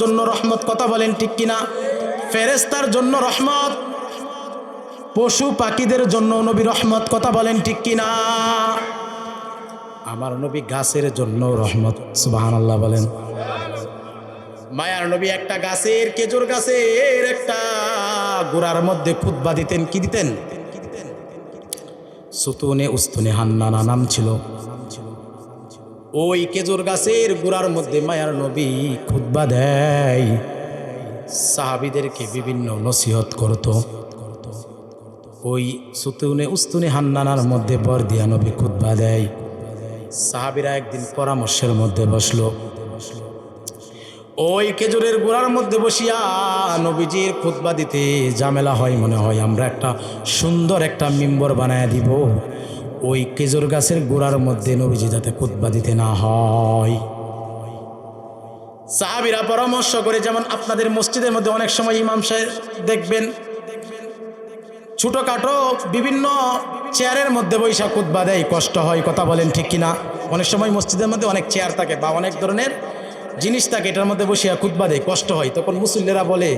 জন্য রহমত, কথা বলেন ঠিক কিনা? ফেরেশতার জন্য রহমত, পশু পাখিদের জন্য নবী রহমত, কথা বলেন ঠিক কিনা? আমার নবী গাছের জন্য রহমত, সুবহানাল্লাহ বলেন। মায়ার নবী একটা গাছের, খেজুর গাছের একটা গোড়ার মধ্যে খুতবা দিতেন। কি দিতেন? সুতুনে উস্তুনে হান্নানা নাম ছিল। ওই খেজুর গাছের গোড়ার মধ্যে মায়ার নবী খুতবা দেয়, সাহাবীদেরকে বিভিন্ন নসিহত করত। ওই সুতুনে উস্তুনে হান্নানার মধ্যে বর দিয়া নবী খুতবা দেয়। সাহাবীরা একদিন পরামর্শের মধ্যে বসলো। ওই খেজুরের গোড়ার মধ্যে বসিয়া নবীজির খুতবা দিতে ঝামেলা হয়, মনে হয় আমরা একটা সুন্দর একটা মিম্বর বানায় দিব ওই খেজুর গাছের গোড়ার মধ্যে, নবীজি যাতে খুতবা দিতে না হয়। সাহাবীরা পরামর্শ করে, যেমন আপনাদের মসজিদের মধ্যে অনেক সময় ইমাম সাহেব দেখবেন ছোটখাটো বিভিন্ন চেয়ারের মধ্যে বৈশা খুতবা দেয়, কষ্ট হয়, কথা বলেন ঠিক কিনা? অনেক সময় মসজিদের মধ্যে অনেক চেয়ার থাকে বা অনেক ধরনের জিনিস থাকে, এটার মধ্যে বসিয়া খুতবা দেয়, কষ্ট হয়। তখন মুসল্লিরা বলে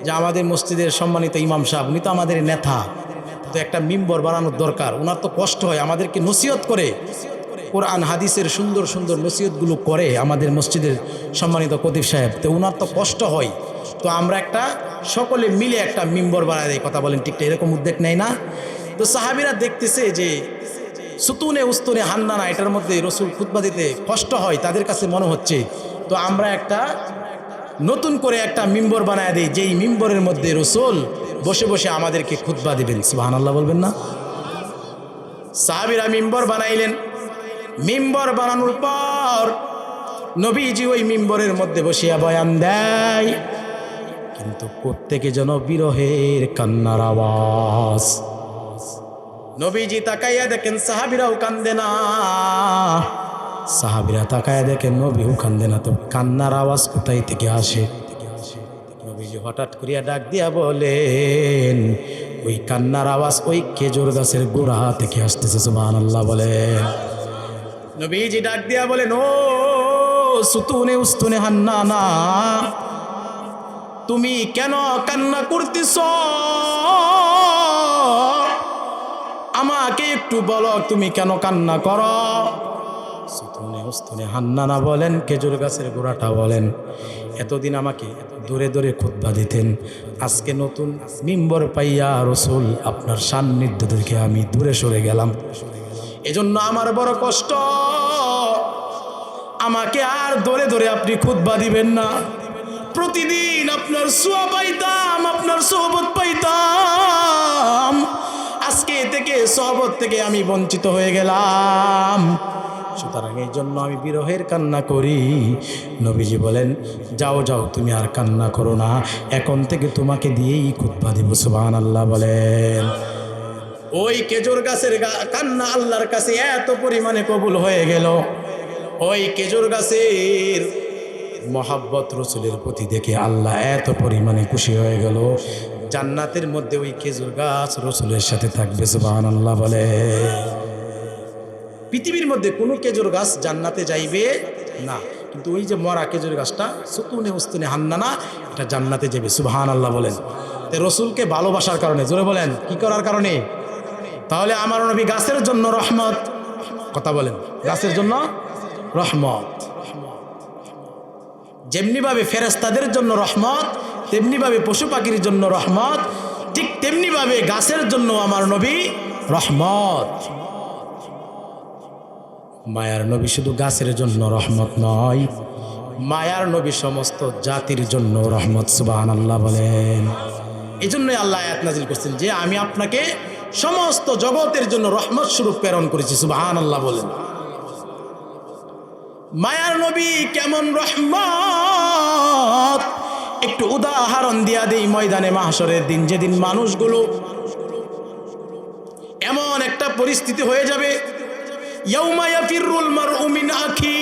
যে আমাদের মসজিদের সম্মানিত ইমাম সাহেব, উনি তো আমাদের নেতা, তো একটা মিম্বর বানানোর দরকার, ওনার তো কষ্ট হয়, আমাদেরকে নসিহত করে, কোরআন হাদিসের সুন্দর সুন্দর নসিহতগুলো করে আমাদের মসজিদের সম্মানিত খতিব সাহেব, তো ওনার তো কষ্ট হয়, তো আমরা একটা সকলে মিলে একটা মিম্বর বানায় দেয়, কথা বলেন ঠিক, এরকম উদ্যোগ নেয় না? তো সাহাবীরা দেখতেছে যে সুতুনে উস্তুনে হান্নানা, এটার মধ্যে রসুল খুতবা দিতে কষ্ট হয়, তাদের কাছে মনে হচ্ছে তো আমরা একটা নতুন করে একটা মিম্বর বানায় দিই, যেই মিম্বরের মধ্যে রসুল বসে বসে আমাদেরকে খুতবা দিবেন। সুবহানাল্লাহ বলবেন না? সাহাবীরা মিম্বর বানাইলেন। মিম্বর বানানোর পর নবীজি ওই মিম্বরের মধ্যে বসিয়া বয়ান দেয়, কিন্তু প্রত্যেকে যেন বিরহের কান্নার আওয়াজ। নবীজি তাকাইয়া দেখেন সাহাবীরাও কান্দে না, সাহাবীরা তাকাইয়া দেখেন নবীও কান্দে না, তো কান্নার আওয়াজ কোথায় থেকে আসে? নবীজি হঠাৎ করিয়া ডাক দিয়া বলেন, ওই কান্নার আওয়াজ ওই খেজুর গাছের গোড়া থেকে আসতেছে। সুবহানাল্লাহ বলেন। নবীজি ডাক দিয়া বলেন, ও সুতুনে উস্তুনে হান্নানা, তুমি কেন কান্না করতেছ? আমাকে একটু বলো, তুমি কেন কান্না করো? সুতুনে উস্তুনে হান্নানা বলেন, খেজুর গাছের গোড়াটা বলেন, এতদিন আমাকে দূরে দূরে খুতবা দিতেন, আজকে নতুন মিম্বর পাইয়া রসুল আপনার সান্নিধ্য থেকে আমি দূরে সরে গেলাম, এজন্য আমার বড় কষ্ট, আমাকে আর ধরে ধরে আপনি খুতবা দিবেন না, প্রতিদিন আপনার সোয়া পাইতাম, আপনার সোহবত পাইতাম, আজকে থেকে সোহবত থেকে আমি বঞ্চিত হয়ে গেলাম, সুতরাং এই জন্য আমি বিরহের কান্না করি। নবীজি বলেন, যাও যাও, তুমি আর কান্না করো না, এখন থেকে তোমাকে দিয়েই খুতবা দিব। সুবহানাল্লাহ বলেন। ওই খেজুর গাছের কান্না আল্লাহর কাছে এত পরিমাণে কবুল হয়ে গেল, ওই খেজুর গাছের মহাব্বত রসুলের প্রতি দেখে আল্লাহ এত পরিমাণে খুশি হয়ে গেল, জান্নাতের মধ্যে ওই খেজুর গাছ রসুলের সাথে থাকবে। সুবহানাল্লাহ বলে। পৃথিবীর মধ্যে কোনো খেজুর গাছ জান্নাতে যাইবে না, কিন্তু ওই যে মরা খেজুর গাছটা সুতুনে উস্তুনে হান্নানা, এটা জান্নাতে যাবে। সুবহানাল্লাহ বলেন। রসুলকে ভালোবাসার কারণে, জোরে বলেন, কি করার কারণে? তাহলে আমার নবী গাছের জন্য রহমত, কথা বলেন, গাছের জন্য রহমত। যেমনিভাবে ফেরেশতাদের জন্য রহমত, তেমনিভাবে পশু পাখির জন্য রহমত, ঠিক তেমনিভাবে গাছের জন্য আমার নবী রহমত। মায়ার নবী শুধু গাছের জন্য রহমত নয়, মায়ার নবী সমস্ত জাতির জন্য রহমত। সুবহানাল্লাহ বলেন। এই জন্যই আল্লাহ আয়াত নাজিল করছেন যে আমি আপনাকে সমস্ত জগতের জন্য রহমত স্বরূপ প্রেরণ করেছি। সুবহানাল্লাহ বলেন। মায়ার নবী কেমন রহমত, একটু উদাহরণ দিয়া দেই। ময়দানে মাহশরের দিন, যেদিন মানুষগুলো এমন একটা পরিস্থিতি হয়ে যাবে, ইয়াউমা ইয়াফিরুল মারউ মিন আখি,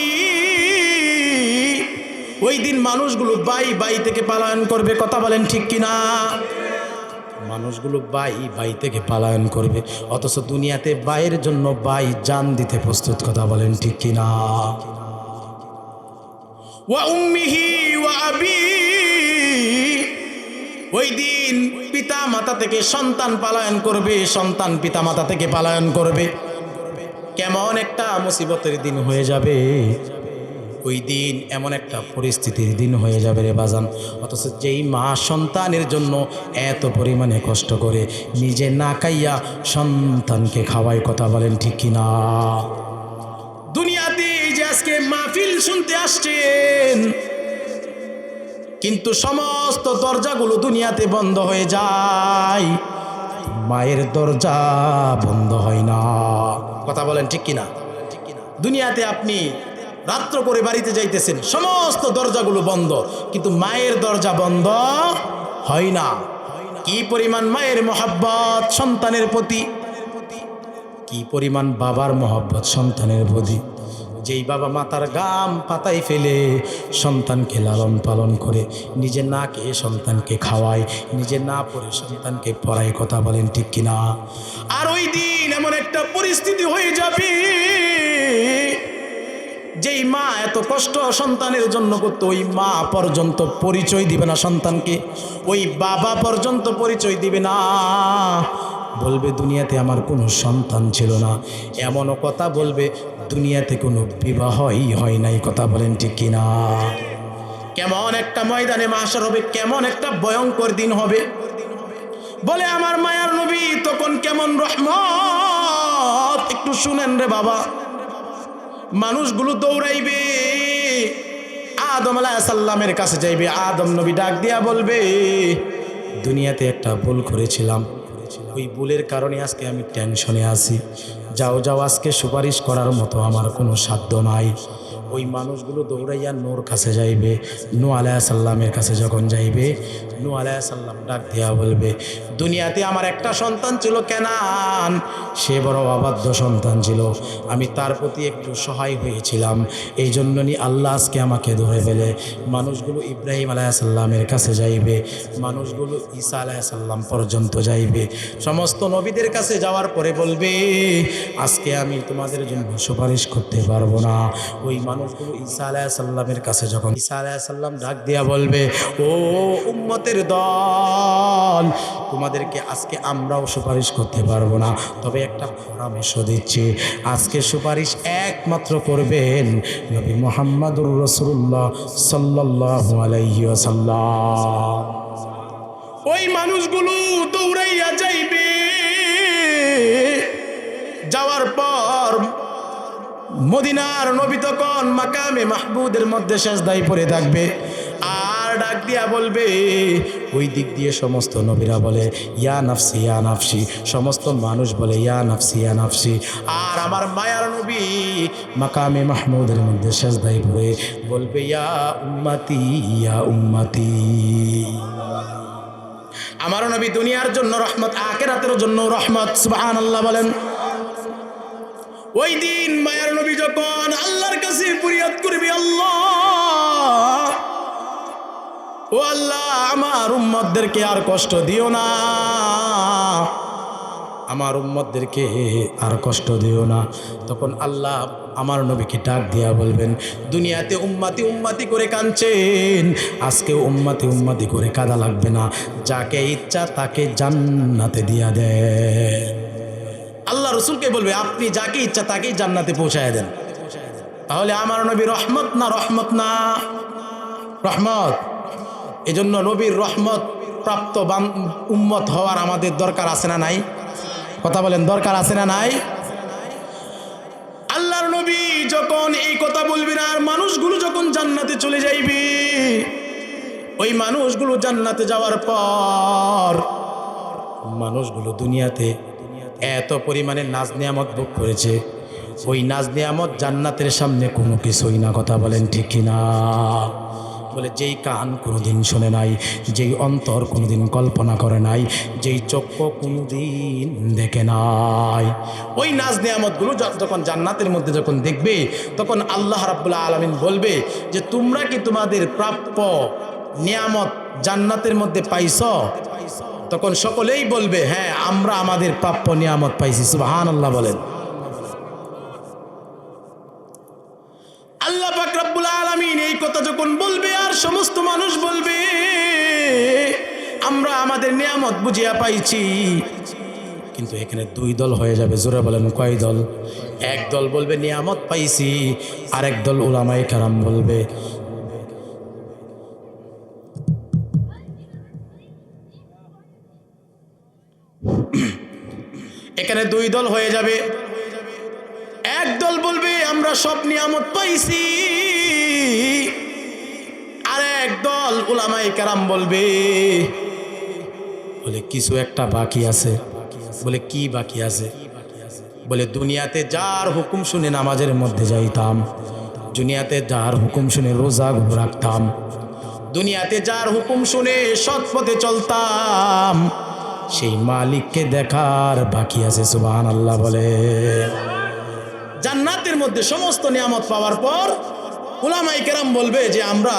ওই দিন মানুষগুলো ভাই ভাই থেকে পালায়ন করবে। কথা বলেন ঠিক কিনা? মানুষগুলো ভাই ভাই থেকে পালায়ন করবে, অথচ দুনিয়াতে ভাইয়ের জন্য ভাই জান দিতে প্রস্তুত। কথা বলেন ঠিক কিনা? ওয়া উম্মিহি ওয়া আবি, ওই দিন পিতা মাতা থেকে সন্তান পলায়ন করবে, সন্তান পিতা মাতা থেকে পলায়ন করবে। কেমন একটা মুসিবতের দিন হয়ে যাবে ওই দিন, এমন একটা পরিস্থিতির দিন হয়ে যাবে রে বাজান। অথচ যেই মা সন্তানের জন্য এত পরিমাণে কষ্ট করে নিজে না খাইয়া সন্তানকে খাওয়ায়, কথা বলেন ঠিক কিনা? দুনিয়াতে যে আজকে মাহফিল শুনতে আসছেন, কিন্তু সমস্ত দরজাগুলো দুনিয়াতে বন্ধ হয়ে যায়, মায়ের দরজা বন্ধ হয় না, কথা বলেন ঠিক কিনা? দুনিয়াতে আপনি রাত্র করে বাড়িতে যাইতেছেন, সমস্ত দরজাগুলো বন্ধ, কিন্তু মায়ের দরজা বন্ধ হয় না। কি পরিমাণ মায়ের মহব্বত সন্তানের প্রতি, কি পরিমাণ বাবার মহব্বত সন্তানের প্রতি। যেই বাবা মাতার গাম পাতায় ফেলে সন্তানকে লালন পালন করে, নিজে না খেয়ে সন্তানকে খাওয়ায়, নিজে না পড়ে সন্তানকে পড়ায়, কথা বলেন ঠিক কিনা? আর ওই দিন এমন একটা পরিস্থিতি হয়ে যাবে, যেই মা এত কষ্ট সন্তানের জন্য করতো, ওই মা পর্যন্ত পরিচয় দিবে না সন্তানকে, ওই বাবা পর্যন্ত পরিচয় দিবে না, বলবে দুনিয়াতে আমার কোনো সন্তান ছিল না, এমনও কথা বলবে দুনিয়াতে কোনো বিবাহই হয় নাই, কথা বলেন ঠিক কিনা? কেমন একটা ময়দানে মাহশর হবে, কেমন একটা ভয়ঙ্কর দিন হবে। বলে আমার মায়ার নবী তখন কেমন রহমত, একটু শুনেন রে বাবা। মানুষগুলো দৌড়াইবে, আদম আলাইহিস সালামের কাছে যাইবে, আদম নবী ডাক দিয়া বলবে দুনিয়াতে একটা ভুল করেছিলাম, ওই ভুলের কারণে আজকে আমি টেনশনে আছি, যাও যাও আজকে সুপারিশ করার মতো আমার কোনো সাধ্য নাই। ওই মানুষগুলো দৌড়াইয়া নূর কাছে যাইবে, নূহ আলাইহিস সালামের কাছে যখন যাইবে, নূহ আলাইহিস সালাম ডাক দিয়া বলবে দুনিয়াতে আমার একটা সন্তান ছিল কেনান, সে বড় অবাধ্য সন্তান ছিল, আমি তার প্রতি একটু সহায় হয়েছিলাম, এই জন্য আল্লাহ আজকে আমাকে ধরে ফেলে। মানুষগুলো ইব্রাহিম আলাইহিস সালামের কাছে যাইবে, মানুষগুলো ঈসা আলাইহিস সালাম পর্যন্ত যাইবে, সমস্ত নবীদের কাছে যাওয়ার পরে বলবে আজকে আমি তোমাদের জন্য সুপারিশ করতে পারবো না। ওই মানুষগুলো ঈসা আলাইহিস সালামের কাছে যখন ঈসা আলাইহিস সালাম ডাক দিয়া বলবে ও উম্মতের দল, তোমাদেরকে আজকে আমরাও সুপারিশ করতে পারবো না, তবে একটা পরামর্শ দিচ্ছি, আজকে সুপারিশ একমাত্র করবেন নবী মুহাম্মদুর রাসূলুল্লাহ সাল্লাল্লাহু আলাইহি ওয়াসাল্লাম। ওই মানুষগুলো দৌড়াইয়া যাইবে, যাওয়ার পর মদিনার নবী তখন মাকামে মাহমুদের মধ্যে সেজদায় পড়ে থাকবে, আর ডাক দিয়া বলবে, ওই দিক দিয়ে সমস্ত নবীরা বলে ইয়া নাফসি ইয়া নাফসি, সমস্ত মানুষ বলে ইয়া নাফসি ইয়া নাফসি, আর আমার মায়ার নবী মাকামে মাহমুদের মধ্যে সেজদায় পড়ে বলবে ইয়া উম্মতি ইয়া উম্মতি। আমার নবী দুনিয়ার জন্য রহমত, আখিরাতের জন্য রহমত, সুবহানাল্লাহ বলেন। ওই দিন মায়ার নবী যখন আল্লাহর কাছে ফরিয়াদ করবে, আল্লাহ ও আল্লাহ আমার উম্মতদেরকে আর কষ্ট দিও না, আমার উম্মতদেরকে আর কষ্ট দিও না, তখন আল্লাহ আমার নবীকে ডাক দিয়া বলবেন দুনিয়াতে উম্মতি উম্মতি করে কাঁদছেন, আজকে উম্মতি উম্মতি করে কাঁদা লাগবে না, যাকে ইচ্ছা তাকে জান্নাতে দিয়া দেন। আল্লাহ রসুলকে বলবে আপনি যাকে ইচ্ছা তাকেই জান্নাতে পৌঁছায় দেন। তাহলে আমার নবী রহমত না রহমত না? রহমত। এজন্য নবীর রহমত প্রাপ্ত উম্মত হওয়ার আমাদের দরকার আছে না নাই? কথা বলেন, দরকার আছে না নাই? আল্লাহর নবী যখন এই কথা বলবেন আর মানুষগুলো যখন জান্নাতে চলে যাইবে, ওই মানুষগুলো জান্নাতে যাওয়ার পর মানুষগুলো দুনিয়াতে এত পরিমাণে নাজ নিয়ামত ভোগ করেছে, ওই নাজ নিয়ামত জান্নাতের সামনে কোনো কিছুই না, কথা বলেন ঠিক কিনা? বলে যেই কান কোনোদিন শোনে নাই, যেই অন্তর কোনোদিন কল্পনা করে নাই, যেই চক্ষু কোনোদিন দেখে নাই, ওই নাজ নিয়ামতগুলো যখন জান্নাতের মধ্যে যখন দেখবে, তখন আল্লাহ রাব্বুল আলামিন বলবে যে তোমরা কি তোমাদের প্রাপ্য নিয়ামত জান্নাতের মধ্যে পাইছ? তখন সকলেই বলবে হ্যাঁ আমরা আমাদের প্রাপ্য নিয়ামত পাইছি, সুবহানাল্লাহ বলেন। আল্লাহ পাক রব্বুল আলামিন এই কথা যখন বলবে আর সমস্ত মানুষ বলবে আমরা আমাদের নিয়ামত বুঝিয়া পাইছি। কিন্তু এখানে দুই দল হয়ে যাবে। জোরে বলেন কয় দল? এক দল বলবে নিয়ামত পাইছি, আরেক দল উলামায়ে কেরাম বলবে এখানে দুই দল হয়ে যাবে। এক দল বলবে আমরা সব নিয়ামত পাইছি, আর এক দল উলামায়ে কেরাম বলবে কিছু একটা বাকি আছে। বলে কি বাকি আছে? বলে দুনিয়াতে যার হুকুম শুনে নামাজের মধ্যে যাইতাম, দুনিয়াতে যার হুকুম শুনে রোজা রাখতাম, দুনিয়াতে যার হুকুম শুনে সৎ পথে চলতাম, সেই মালিককে দেখার বাকি আছে। সুবহানাল্লাহ বলে। জান্নাতের মধ্যে সমস্ত নিয়ামত পাওয়ার পর উলামায়ে কেরাম বলবে যে আমরা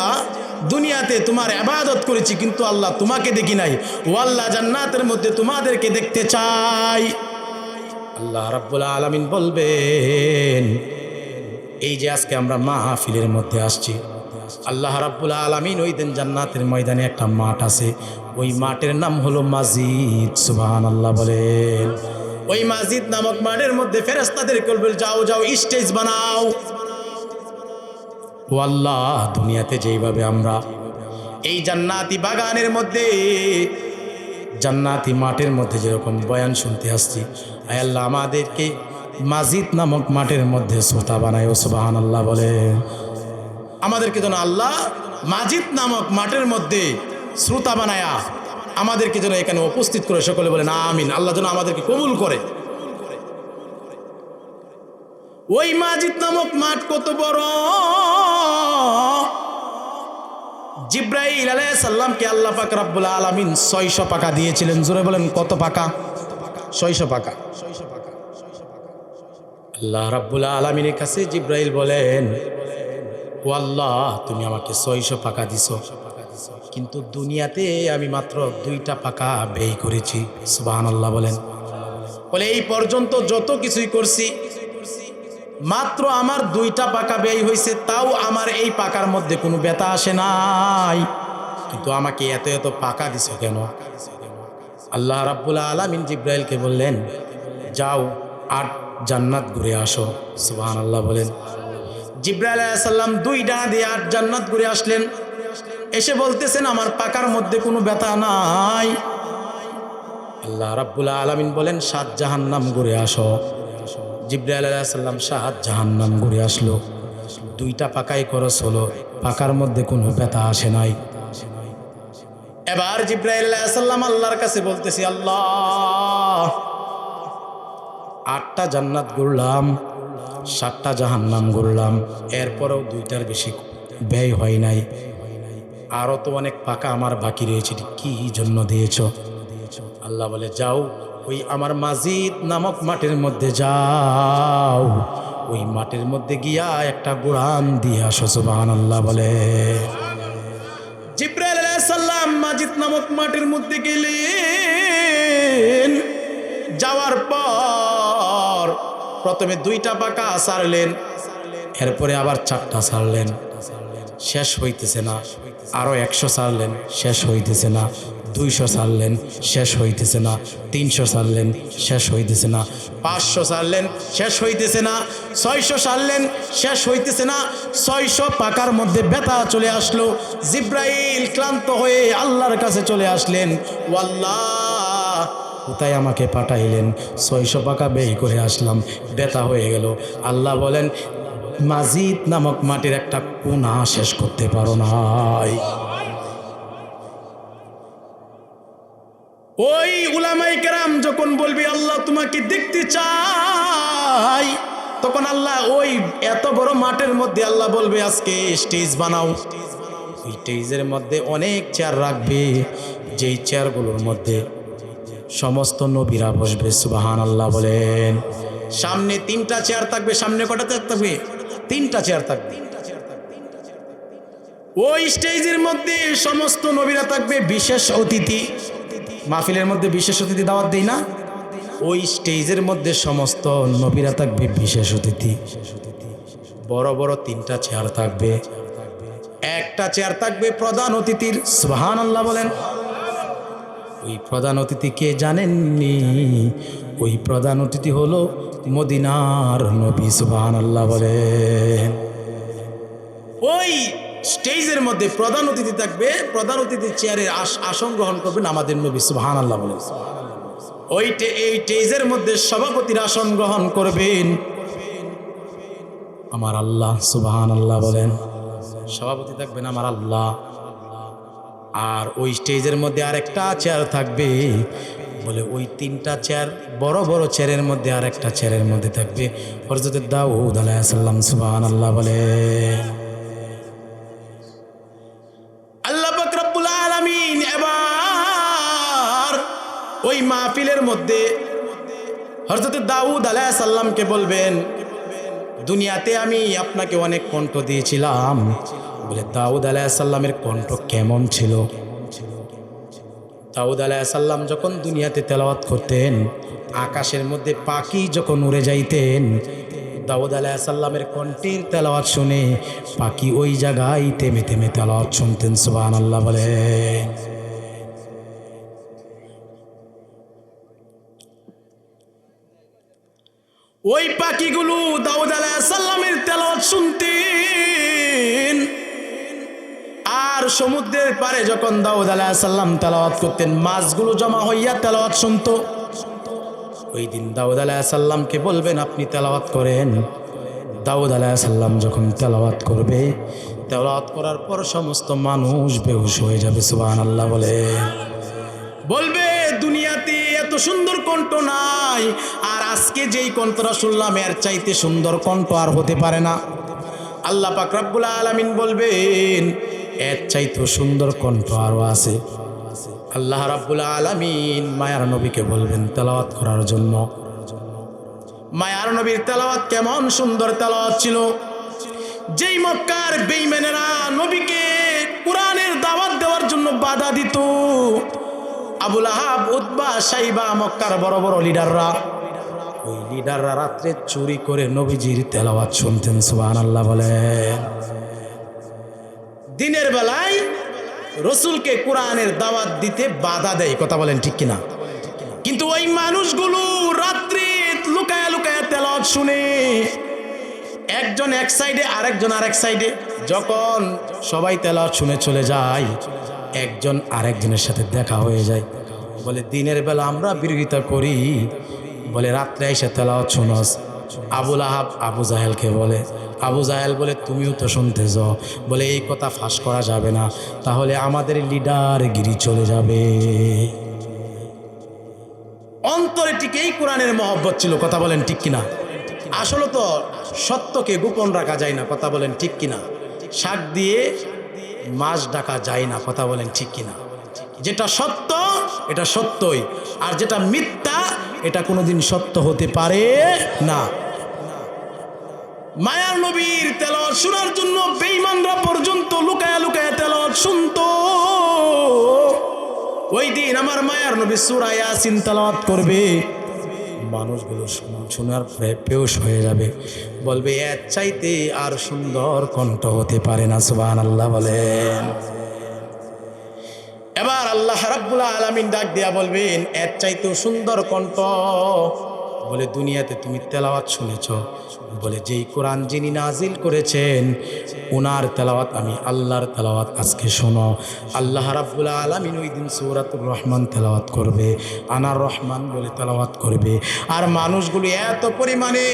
দুনিয়াতে তোমার ইবাদত করেছি, কিন্তু আল্লাহ তোমাকে দেখি নাই। ও আল্লাহ, জান্নাতের মধ্যে তোমাদেরকে দেখতে চাই। আল্লাহ রাব্বুল আলামিন বলবেন এই যে আজকে আমরা মাহফিলের মধ্যে আসছি, আল্লাহ রাব্বুল আলামিন ওই দিন জান্নাতের ময়দানে একটা মাঠ আছে, ওই মাঠের নাম হলো মাজিদ। সুবহানাল্লাহ বলেন। ওই মাজিদ নামক মাঠের মধ্যে ফেরেশতাদের বলবে যাও যাও স্টেজ বানাও। ও আল্লাহ, দুনিয়াতে যেইভাবে আমরা এই জান্নাতি বাগানের মধ্যে, জান্নাতি মাঠের মধ্যে যেরকম বয়ান শুনতে আসছি, আয় আল্লাহ আমাদেরকে মাজিদ নামক মাঠের মধ্যে শ্রোতা বানায়। সুবহানাল্লাহ বলে। আমাদেরকে যেন আল্লাহ মাজিদ নামক মাঠের মধ্যে শ্রোতা বানায়া আমাদেরকে যেন এখানে উপস্থিত করে সকলে বলেন আমিন। আল্লাহ যেন আমাদেরকে কবুল করে। ওই মাজিদ নামক মাঠ কত বড়! জিব্রাইল আলাইহিস সালামকে আল্লাহ পাক রব্বুল আলামিন 600 পাকা দিয়েছিলেন। জোরে বলেন কত পাকা? 600 পাকা। আল্লাহ রাব্বুল আলামিনের কাছে জিব্রাইল বলেন, ও আল্লাহ, তুমি আমাকে 600 পাকা দিছো, কিন্তু দুনিয়াতে আমি মাত্র 2টা পাকা ব্যয় করেছি। সুবহানাল্লাহ বলেন। বলে এই পর্যন্ত যত কিছুই করছি মাত্র আমার 2টা পাকা ব্যয় হয়েছে, তাও আমার এই পাকার মধ্যে কোনো ব্যথা আসে নাই, কিন্তু আমাকে এত এত পাকা দিছো কেন? আল্লাহ রাব্বুল আলামিন জিব্রাইলকে বললেন, যাও 8 জান্নাত ঘুরে আসো। সুবহানাল্লাহ বলেন। জিব্রাইল আলাইহিস সালাম 2 ডানা দিয়ে 8 জান্নাত ঘুরে আসলেন। এসে বলতেছেন আমার পাকার মধ্যে কোনো ব্যথা নাই। আল্লাহ রাব্বুল আলামিন বলেন 7 জাহান্নাম ঘুরে আসো। জিব্রাইল আলাইহিস সালাম 7 জাহান্নাম ঘুরে আসলো। 2টা পাকাই খরচ হলো, পাকার মধ্যে কোনো ব্যথা আসে নাই। এবার জিব্রাইল আলাইহিস সালাম আল্লাহর কাছে বলতেছি, আল্লাহ 8টা জান্নাত ঘুরলাম, 7টা জাহান্নাম ঘুরলাম, এরপরেও 2টার বেশি ব্যয় হয় নাই, আরও তো অনেক পাকা আমার বাকি রয়েছে, কি জন্য দিয়েছ? আল্লাহ বলে, যাও ওই আমার মাজিদ নামক মাঠের মধ্যে যাও, ওই মাঠের মধ্যে গিয়া একটা গুড়ান দিয়ে আসো। সুবহানাল্লাহ বলে। জিব্রাইল আলাইহিস সালাম মাজিদ নামক মাঠের মধ্যে গেলেন। যাওয়ার পর প্রথমে 2টা পাকা ছাড়লেন, এরপরে আবার 4টা ছাড়লেন, শেষ হইতেছে না। আরো 100 ছাড়লেন, শেষ হইতেছে না। 200 ছাড়লেন, শেষ হইতেছে না। 300 ছাড়লেন, শেষ হইতেছে না। 500 ছাড়লেন, শেষ হইতেছে না। 600 ছাড়লেন, শেষ হইতেছে না। 600 পাকার মধ্যে ব্যথা চলে আসলো। জিব্রাইল ক্লান্ত হয়ে আল্লাহর কাছে চলে আসলেন, ও আল্লাহ, কোথায় আমাকে পাঠাইলেন? 600 পাকা ব্যয় করে আসলাম, ব্যথা হয়ে গেল। আল্লাহ বলেন, মাজিদ নামক মাটির একটা কোনা শেষ করতে পারো নাই। ওই উলামায়ে কেরাম যখন বলবি আল্লাহ তোমাকে দেখতে চাই, তখন আল্লাহ ওই এত বড় মাঠের মধ্যে আল্লাহ বলবে আজকে স্টেজ বানাও। ওই স্টেজের মধ্যে অনেক চেয়ার রাখবে, যেই চেয়ারগুলোর মধ্যে সমস্ত নবীরা বসবে। সুবহানাল্লাহ বলেন। সামনে 3টা চেয়ার থাকবে। সামনে কটা চেয়ার থাকবে? 3টা চেয়ার থাকবে। ওই স্টেজের মধ্যে সমস্ত নবীরা থাকবে, বিশেষ অতিথি। মাহফিলের মধ্যে বিশেষ অতিথি দাওয়াত দেই না? ওই স্টেজের মধ্যে সমস্ত নবীরা থাকবে, বিশেষ অতিথি। বড় বড় 3টা চেয়ার থাকবে। একটা চেয়ার থাকবে প্রধান অতিথির। সুবহানাল্লাহ বলেন। ওই প্রধান অতিথিকে জানেননি? ওই প্রধান অতিথি হলো মদিনার নবী। সুবহানাল্লাহ বলেন। ওই স্টেজের মধ্যে প্রধান অতিথি থাকবে, প্রধান অতিথির চেয়ারে আসন গ্রহণ করবেন আমাদের নবী। সুবহানাল্লাহ বলেন। এই স্টেজের মধ্যে সভাপতির আসন গ্রহণ করবেন আমার আল্লাহ। সুবহানাল্লাহ বলেন। সভাপতি থাকবেন আমার আল্লাহ। আর ওই স্টেজের মধ্যে আরেকটা চেয়ার থাকবে, বলে ওই তিনটা চেয়ার, বড় বড় চেয়ারের মধ্যে আরেকটা চেয়ারের মধ্যে থাকবে হযরত দাউদ আলাইহিস সালাম। সুবহানাল্লাহ বলে। আল্লাহ পাক রব্বুল আলামিন এবার ওই মাহফিলের মধ্যে হযরত দাউদ আলাইহিস সালামকে বলবেন, দুনিয়াতে আমি আপনাকে অনেক কণ্ঠ দিয়েছিলাম। বলে দাউদ আলাইহিস সালামের কণ্ঠ কেমন ছিল? দাউদ আলাইহিস সালাম যখন দুনিয়াতে তেলাওয়াত করতেন, আকাশের মধ্যে পাখি যখন উড়ে যাইতেন, দাউদ আলাইহিস সালামের কণ্ঠের তেলাওয়াত শুনে পাখি ওই জায়গায় থেমে থেমে তেলাওয়াত শুনতেন। সুবহানাল্লাহ বলে। ওই পাখিগুলো দাউদ আলাইহিস সালামের তেলাওয়াত শুনতেন। আর সমুদ্রের পারে যখন দাউদ আলাইহিস সালাম তেলাওয়াত করতেন, মাছগুলো জমা হইয়া তেলাওয়াত শুনতো। ওই দিন দাউদ আলাইহিস সালামকে বলবেন আপনি তেলাওয়াত করেন। দাউদ আলাইহিস সালাম যখন তেলাওয়াত করবে, তেলাওয়াত করার পর সমস্ত মানুষ বেহুশ হয়ে যাবে। সুবহানাল্লাহ বলে। বলবে দুনিয়াতে এত সুন্দর কণ্ঠ নাই, আর আজকে যেই কণ্ঠটা শুনলাম এর চাইতে সুন্দর কণ্ঠ আর হতে পারে না। আল্লাহ পাক রব্বুল আলামিন বলবেন এর চাইতে সুন্দর কণ্ঠ আরও আছে। আল্লাহ রাব্বুল আলামিন মায়ার নবীকে বলবেন তেলাওয়াত করার জন্য। মায়ার নবীর তেলাওয়াত কেমন সুন্দর তেলাওয়াত ছিল। যেই মক্কার বেঈমানেরা নবীকে কোরআনের দাওয়াত দেওয়ার জন্য বাধা দিত, আবু লাহাব, উতবা, সাইবা, মক্কার বড় বড় লিডাররা, ওই লিডাররা রাত্রে চুরি করে নবীজির তেলাওয়াত শুনতেন। সুবহানাল্লাহ বলেন। দিনের বেলায় রসুলকে কোরআনের দাওয়াত দিতে বাধা দেয়, কথা বলেন ঠিক কিনা? কিন্তু ওই মানুষগুলো রাত্রে লুকায়া লুকায়া তেলাওয়াত শুনে, একজন এক সাইডে আরেকজন আরেক সাইডে। যখন সবাই তেলাওয়াত শুনে চলে যায়, একজন আরেকজনের সাথে দেখা হয়ে যায়। বলে দিনের বেলা আমরা বিরোধিতা করি, বলে রাত্রে এসে তেলাওয়াত শুনস। আবু লাহাব আবু জাহেলকে বলে, আবু জাহেল বলে তুমিও তো শুনতেছ। বলে এই কথা ফাঁস করা যাবে না, তাহলে আমাদের লিডার গিরি চলে যাবে। অন্তরে ঠিক এই কোরআনের মহব্বত ছিল, কথা বলেন ঠিক কিনা? আসলে তো সত্যকে গোপন রাখা যায় না, কথা বলেন ঠিক কিনা? শাক দিয়ে মাছ ডাকা যায় না, কথা বলেন ঠিক কিনা? যেটা সত্য এটা সত্যই, আর যেটা মিথ্যা এটা কোনোদিন সত্য হতে পারে না। মায়ার নবীর তেলাওয়াত শোনার জন্য বেঈমানরা পর্যন্ত লুকায়া লুকায়া তেলাওয়াত শুনতো। ওই দিন আমার মায়ার নবী সূরা ইয়াসিন তেলাওয়াত করবে, মানুষগুলো শোনার পরে বেহুশ হয়ে যাবে, বলবে এর চাইতে আর সুন্দর কণ্ঠ হতে পারে না। সুবহানাল্লাহ বলেন। এবার আল্লাহ রাব্বুল আলামিন ডাক দিয়া বলবেন এর চাইতেও সুন্দর কণ্ঠ। বলে দুনিয়াতে তুমি তেলাওয়াত শুনেছ, বলে যেই কোরআন যিনি নাজিল করেছেন ওনার তেলাওয়াত আমি আল্লাহর তেলাওয়াত আজকে শোনো। আল্লাহ রাব্বুল আলামিন ওই দিন সূরাতুর রহমান তেলাওয়াত করবে, আনার রহমান বলে তেলাওয়াত করবে। আর মানুষগুলো এত পরিমাণে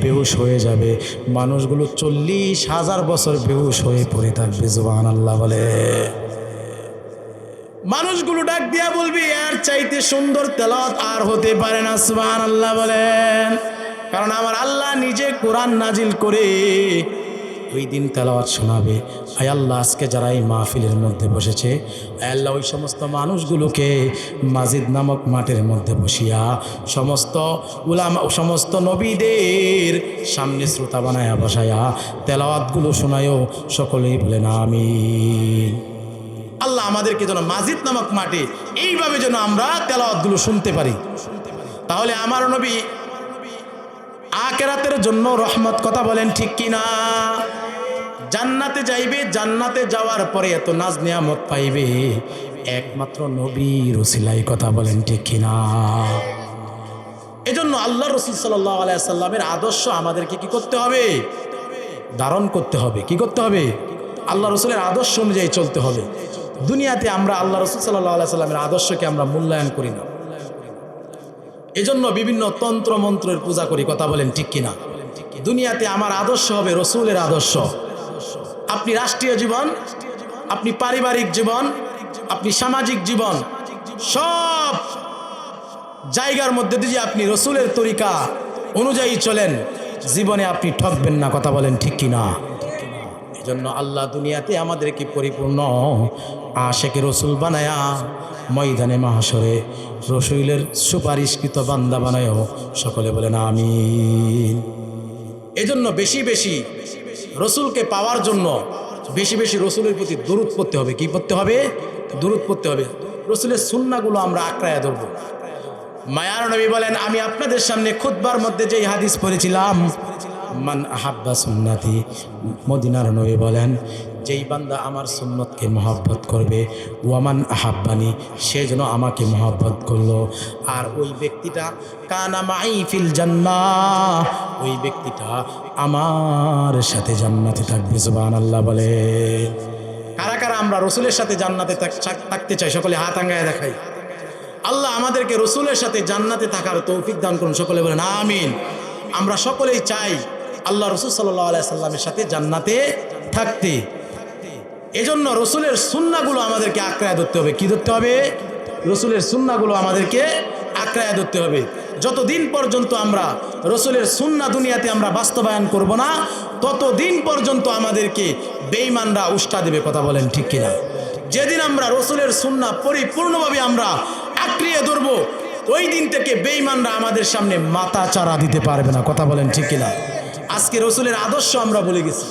বেহুশ হয়ে যাবে, মানুষগুলো 40,000 বছর বেহুশ হয়ে পড়ে থাকবে। সুবহানাল্লাহ বলে। মানুষগুলো ডাক দিয়া বলবি এর চাইতে সুন্দর তেলাওয়াত আর হতে পারে না। সুবহানাল্লাহ বলেন। কারণ আমার আল্লাহ নিজে কোরআন নাজিল করে ওই দিন তেলাওয়াত শোনাবে। আয় আল্লাহ আজকে যারা এই মাহফিলের মধ্যে বসেছে, আয় আল্লাহ ওই সমস্ত মানুষগুলোকে মাজিদ নামক মাঠের মধ্যে বসিয়া সমস্ত উলামা, সমস্ত নবীদের সামনে শ্রোতা বানায়া বসায়া তেলাওয়াতগুলো শোনায়ও। সকলেই বলেন আমিন। আল্লাহ আমাদেরকে যেন মাজিদ নামক মাঠে এইভাবে যেন আমরা তেলাওয়াতগুলো শুনতে পারি। তাহলে আমার নবী আখিরাতের জন্য রহমত, কথা বলেন ঠিক কিনা? জান্নাতে যাইবে, জান্নাতে যাওয়ার পরে এত নাজ নিয়ামত পাইবে, একমাত্র নবীর ওসিলাই, কথা বলেন ঠিক কিনা? এজন্য আল্লাহ রাসূল সাল্লাল্লাহু আলাইহি সাল্লামের আদর্শ আমাদেরকে কি করতে হবে? ধারণ করতে হবে। কি করতে হবে? আল্লাহ রাসূলের আদর্শ অনুযায়ী চলতে হবে। দুনিয়াতে আমরা আল্লাহ রাসূল সাল্লাল্লাহু আলাইহি সাল্লামের আদর্শকে আমরা মূল্যায়ন করি না, এজন্য বিভিন্ন তন্ত্র মন্ত্রের পূজা করি, কথা বলেন ঠিক কিনা? দুনিয়াতে আমার আদর্শ হবে রাসূলের আদর্শ। আপনি রাষ্ট্রীয় জীবন, আপনি পারিবারিক জীবন, আপনি সামাজিক জীবন, সব জায়গার মধ্যে দিয়ে আপনি রাসূলের তরিকা অনুযায়ী চলেন, জীবনে আপনি ঠকবেন না, কথা বলেন ঠিক কিনা? এজন্য আল্লাহ দুনিয়াতে আমাদেরকে পরিপূর্ণ আশিকে রাসূল বানায়া ময়দানে মাহশরে রাসূলের সুপারিশকৃত বান্দা বানায়ও, সকলে বলেন আমিন। এজন্য বেশি বেশি রাসূলকে পাওয়ার জন্য বেশি বেশি রাসূলের প্রতি দরুদ পড়তে হবে। কি পড়তে হবে? দরুদ পড়তে হবে। রাসূলের সুন্নাহগুলো আমরা আঁকড়ায়া ধরবো। মায়ার নবী বলেন, আমি আপনাদের সামনে খুতবার মধ্যে যেই হাদিস পড়েছিলাম, মান আহাব্বা সুন্নতি, মদিনার নবী বলেন, যেই বান্দা আমার সুন্নতকে মহব্বত করবে, ওয়ামান আহাব্বানি, সে যেন আমাকে মহব্বত করলো, আর ওই ব্যক্তিটা কানা মাই ফিল জান্নাহ, ওই ব্যক্তিটা আমার সাথে জান্নাতে থাকবে। সুবহানাল্লাহ বলে। কারা কারা আমরা রাসূলের সাথে জান্নাতে থাকতে চাই? সকলে হাত আঙ্গায় দেখাই। আল্লাহ আমাদেরকে রাসূলের সাথে জান্নাতে থাকার তৌফিক দান করুন, সকলে বলেন আমিন। আমরা সকলেই চাই আল্লাহ রাসূল সাল্লাল্লাহু আলাইহি সাল্লামের সাথে জান্নাতে থাকতে। এজন্য রাসূলের সুন্নাহগুলো আমাদেরকে আঁকড়ায় ধরতে হবে। কি ধরতে হবে? রাসূলের সুন্নাহগুলো আমাদেরকে আঁকড়ায় ধরতে হবে। যতদিন পর্যন্ত আমরা রাসূলের সুন্নাহ দুনিয়াতে আমরা বাস্তবায়ন করব না, ততদিন পর্যন্ত আমাদেরকে বেঈমানরা উষ্টা দেবে, কথা বলেন ঠিক কিনা? যেদিন আমরা রাসূলের সুন্নাহ পরিপূর্ণভাবে আমরা আঁকড়িয়ে ধরব, ওই দিন থেকে বেঈমানরা আমাদের সামনে মাথা চারা দিতে পারবে না, কথা বলেন ঠিক কিনা? আজকে রাসূলের আদর্শ আমরা ভুলে গেছি,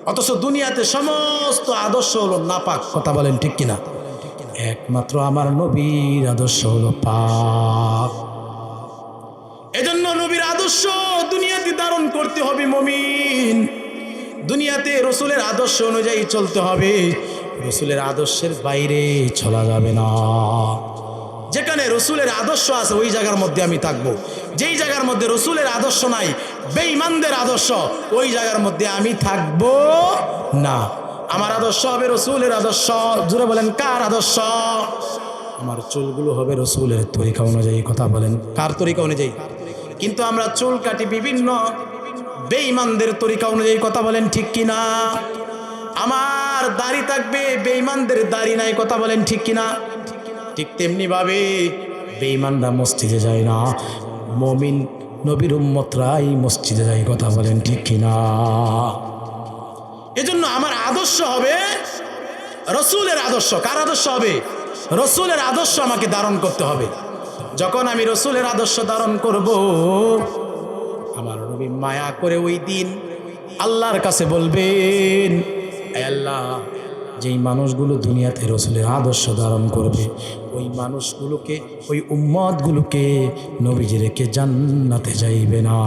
অথচ দুনিয়াতে সমস্ত আদর্শ হলো নাপাক, কথা বলেন ঠিক কিনা? একমাত্র আমার নবীর আদর্শ হলো পাক। এজন্য নবীর আদর্শ দুনিয়াতে ধারণ করতে হবে মুমিন। দুনিয়াতে রাসূলের আদর্শ অনুযায়ী চলতে হবে, রাসূলের আদর্শের বাইরে চলা যাবে না। যেখানে রাসূলের আদর্শ আছে ওই জায়গার মধ্যে আমি থাকবো। যেই জায়গার মধ্যে রাসূলের আদর্শ নাই, বেঈমানদের আদর্শ, ওই জায়গার মধ্যে আমি থাকবো না। আমার আদর্শ হবে রাসূলের আদর্শ। জোরে বলেন কার আদর্শ? আমার চুলগুলো হবে রাসূলের তরিকা অনুযায়ী, কথা বলেন কার তরিকা অনুযায়ী? কিন্তু আমরা চুল কাটি বিভিন্ন বেঈমানদের তরিকা অনুযায়ী, কথা বলেন ঠিক কিনা? আমার দাড়ি থাকবে, বেঈমানদের দাড়ি নাই, কথা বলেন ঠিক কিনা? ঠিক তেমনি ভাবে বেঈমানরা মসজিদে যায় না, মুমিন নবীর উম্মতরাই মসজিদে যায়, কথা বলেন ঠিক কিনা? এজন্য আমার আদর্শ হবে রাসূলের আদর্শ। কার আদর্শ হবে? রাসূলের আদর্শ আমাকে ধারণ করতে হবে। যখন আমি রাসূলের আদর্শ ধারণ করব, আমার নবী মায়া করে ওই দিন আল্লাহর কাছে বলবেন, হে আল্লাহ, যেই মানুষগুলো দুনিয়াতে রাসূলের আদর্শ ধারণ করবে, ওই মানুষগুলোকে, ওই উম্মতগুলোকে নবীজি রেখে জান্নাতে যাইবে না।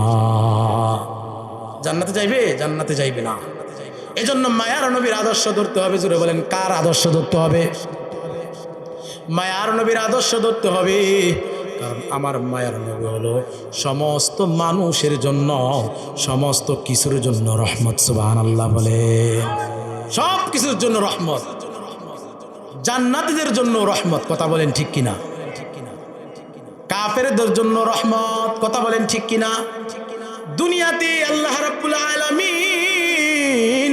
জান্নাতে যাইবে? জান্নাতে যাইবে না। এজন্য মায়ার নবীর আদর্শ ধরতে হবে। জোরে বলেন কার আদর্শ ধরতে হবে? মায়ার নবীর আদর্শ ধরতে হবে। কারণ আমার মায়ার নবী হলো সমস্ত মানুষের জন্য, সমস্ত কিছুর জন্য রহমত। সুবহানাল্লাহ বলে। সব কিছুর জন্য রহমত, জান্নাতীদের জন্য রহমত, কথা বলেন ঠিক কিনা? কাফেরদের জন্য রহমত, কথা বলেন ঠিক কিনা? দুনিয়াতে আল্লাহ রাব্বুল আলামিন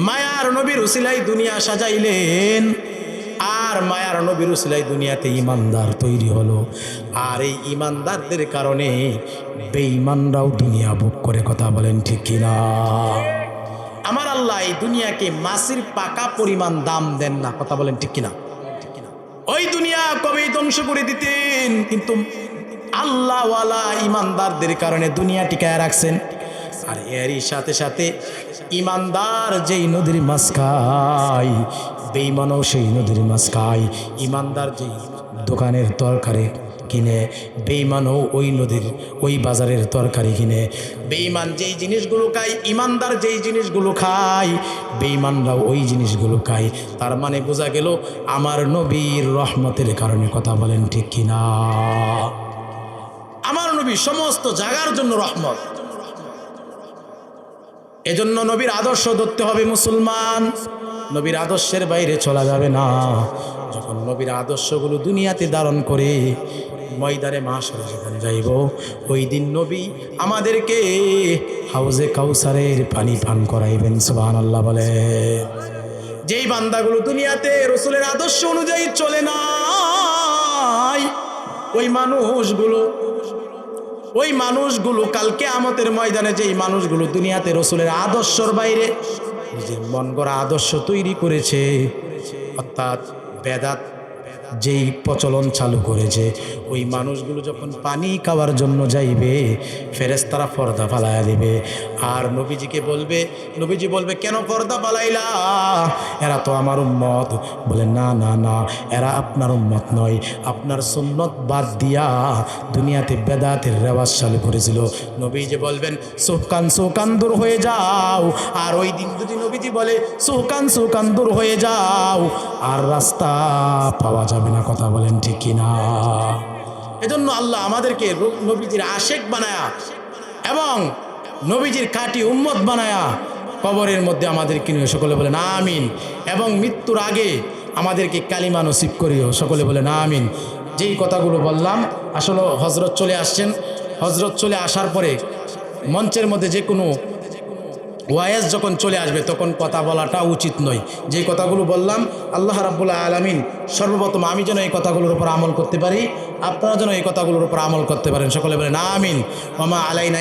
মায়ার নবীর উসিলায় দুনিয়া সাজাইলেন, আর মায়ার নবীর উসিলায় দুনিয়াতে ইমানদার তৈরি হলো। আর এই ইমানদারদের কারণে বেঈমানরাও দুনিয়া ভোগ করে, কথা বলেন ঠিক কিনা? আমার আল্লাহ এই দুনিয়াকে মাছির পাকা পরিমাণ দাম দেন না, কথা বলেন ঠিক কিনা? ওই দুনিয়া কবেই ধ্বংস করে দিতেন, কিন্তু আল্লাহওয়ালা ইমানদারদের কারণে দুনিয়া টিকায় রাখছেন। আর এরই সাথে সাথে ইমানদার যেই নদীর মাছ খায়, বেঈমানও সেই নদীর মাছ খায়। ইমানদার যেই দোকানের তরকারি কিনে, বেঈমানও ওই নদীর ওই বাজারের তরকারি কিনে। বেঈমান যেই জিনিসগুলো খায়, ইমানদার যেই জিনিসগুলো খায়, বেঈমানরাও ওই জিনিসগুলো খায়। তার মানে বোঝা গেল আমার নবীর রহমতের কারণে। কথা বলেন ঠিক কিনা? আমার নবী সমস্ত জায়গার জন্য রহমত। এজন্য নবীর আদর্শ ধরতে হবে মুসলমান। নবীর আদর্শের বাইরে চলা যাবে না। যখন নবীর আদর্শগুলো দুনিয়াতে ধারণ করে ময়দানে মাশরে যখন যাইব, ওই দিন নবী আমাদেরকে হাউজে কাউসারের পানি পান করাইবেন। সুবহানাল্লাহ বলে। যেই বান্দাগুলো দুনিয়াতে রসুলের আদর্শ অনুযায়ী চলে নাই, ওই মানুষগুলো কালকে কিয়ামতের ময়দানে, যেই মানুষগুলো দুনিয়াতে রসুলের আদর্শর বাইরে নিজের মন গড়া আদর্শ তৈরি করেছে, অর্থাৎ বেদাত যেই প্রচলন চালু করেছে, ওই মানুষগুলো যখন পানি খাওয়ার জন্য যাইবে, ফেরেশতারা পর্দা ফালাইয়া দিবে। আর নবীজিকে বলবে, নবীজি বলবে, কেন পর্দা ফালাইলা? এরা তো আমার উম্মত। বলে, না না না, এরা আপনার উম্মত নয়। আপনার সুন্নত বাদ দিয়া দুনিয়াতে বেদাতের রেওয়াজ চালু করেছিল। নবীজি বলবেন, সুকান দূর হয়ে যাও। আর ওই দিন যদি নবীজি বলে সুকান দূর হয়ে যাও, আর রাস্তা পাওয়া যাবে না। কথা বলেন ঠিক কিনা? এজন্য আল্লাহ আমাদেরকে নবীজির আশেক বানায়া এবং নবীজির খাঁটি উম্মত বানায়া কবরের মধ্যে আমাদেরকে নিয়ে সকলে বলেন আমিন। এবং মৃত্যুর আগে আমাদেরকে কালিমা নসিব করিও, সকলে বলেন আমিন। যেই কথাগুলো বললাম, আসলে হজরত চলে আসছেন। হজরত চলে আসার পরে মঞ্চের মধ্যে যে কোনো ওয়াইজ যখন চলে আসবে তখন কথা বলাটা উচিত নয়। যেই কথাগুলো বললাম, আল্লাহ রাব্বুল আলামিন সর্বপ্রথম আমি যেন এই কথাগুলোর উপর আমল করতে পারি, আপনারা যেন এই কথাগুলোর উপর আমল করতে পারেন। সকলে বলেন আমিন। ওয়া মা আলাইনা